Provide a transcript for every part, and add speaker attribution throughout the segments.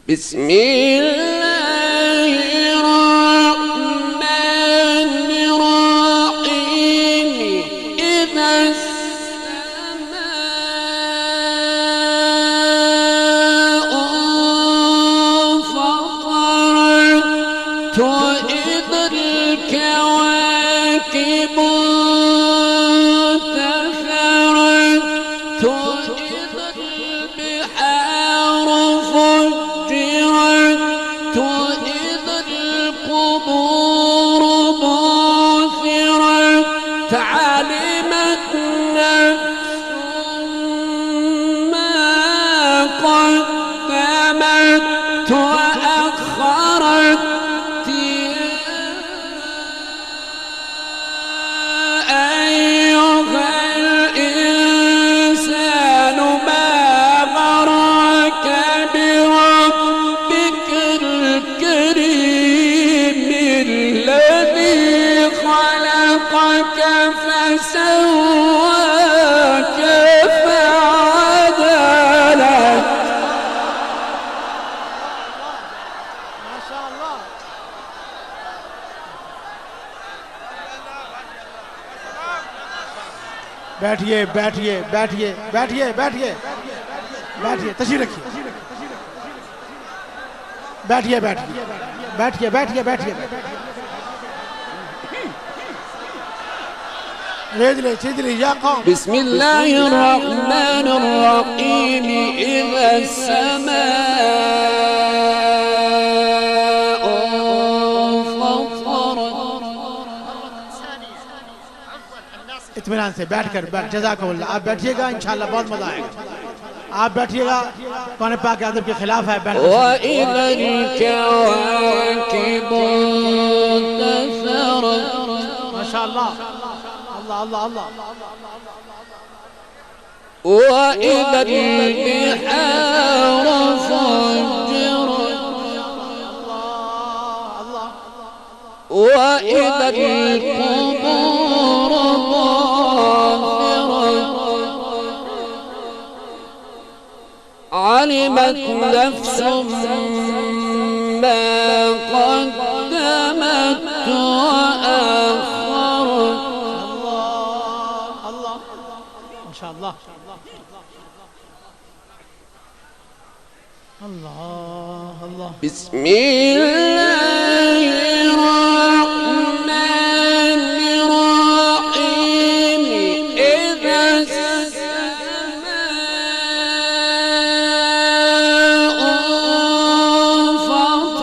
Speaker 1: بسم الله الرحمن الرحيم إذا السماء انفطرت وإذا الكواكب انتثرت وإذا البحار فجرت وإذا القبور بعثرت علمت نفس ما قدمت وأخرت أيها الإنسان ما غرك بربك الكريم الذي خلقك فسواك فعدلك.
Speaker 2: ما شاء الله. बैठिए बैठिए बैठिए बैठिए बैठिए बैठिए तशरीफ रखिए बैठिए बैठिए बैठिए बैठिए बैठिए يا قوم.
Speaker 1: بسم الله الرحمن الرحيم إذا السماء انفطرت.
Speaker 2: इत्मीनान से बैठकर जज़ाकल्लाह. आप बैठिएगा, इंशाअल्लाह बहुत मजा आएगा. आप बैठिएगा, कौन पाक के अदब के खिलाफ है.
Speaker 1: وإذا الكواكب انتثرت.
Speaker 2: माशाअल्लाह. अल्लाह अल्लाह अल्लाह.
Speaker 1: وإذا البحار فجرت. وإذا القبور بعثرت. علمت نفس ما قدمت وأخرت.
Speaker 2: الله ما شاء الله. الله الله.
Speaker 1: بسم الله الرحمن الرحيم إذا السماء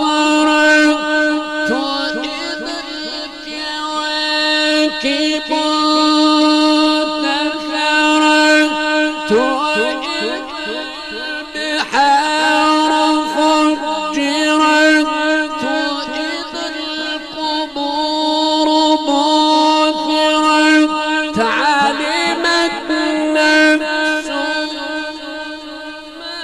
Speaker 1: انفطرت وإذا الكواكب انتثرت وإذا البحار فجرت وإذا القبور بعثرت. علمت نفس ما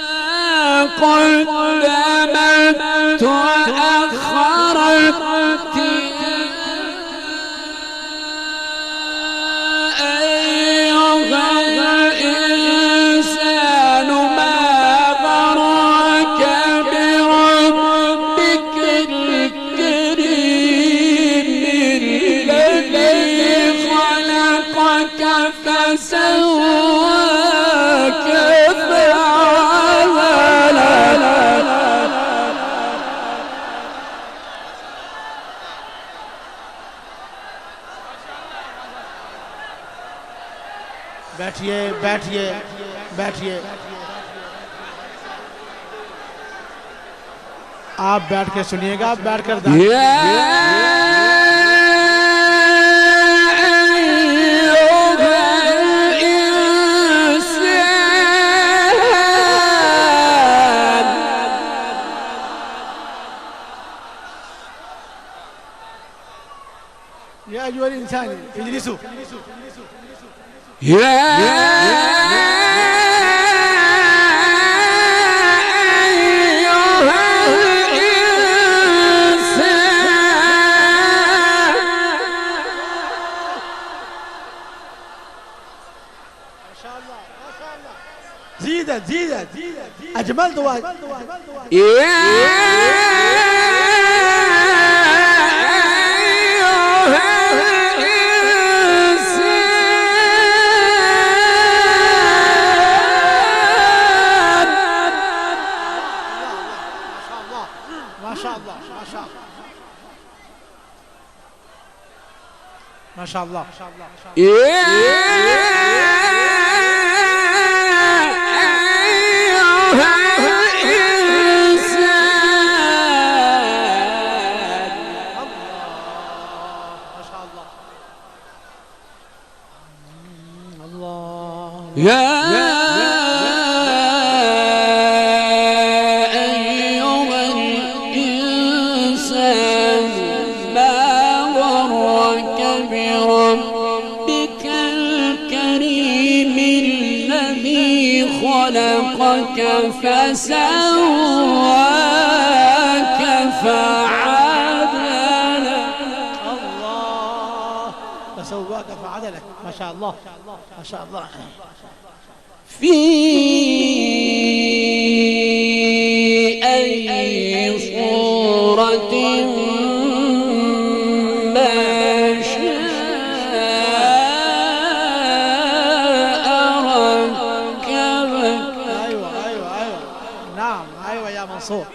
Speaker 1: قدمت وأخرت. أيها الإنسان ما غرك بربك الكريم الذي خلقك فسواك فعدلك.
Speaker 2: बैठिए बैठिए बैठिए. आप बैठ के सुनिएगा, बैठ कर يا أيها الإنسان اجلسوا.
Speaker 1: يا أيها الإنسان.
Speaker 2: زيدت أجملت ما شاء الله
Speaker 1: يا أيها الإنسان ما غرك بربك الكريم الذي خلقك فسواك فعدلك.
Speaker 2: الله فسواك فعدلك. ما شاء الله ما شاء الله.
Speaker 1: في أي صورة ما شاء ركبك.
Speaker 2: أيوة نعم أيوة يا منصور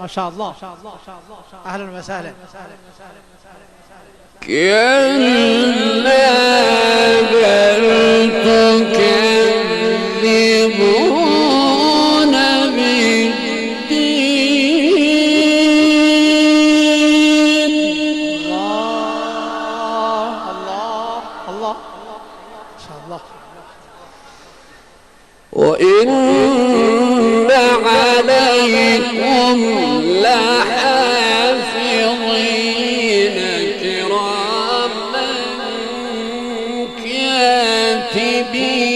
Speaker 2: ما شاء الله. أهلا وسهلا.
Speaker 1: كلا بل تكذبون بالدين.
Speaker 2: الله ما شاء الله.
Speaker 1: وإن عليكم لحافظين كراما كاتبين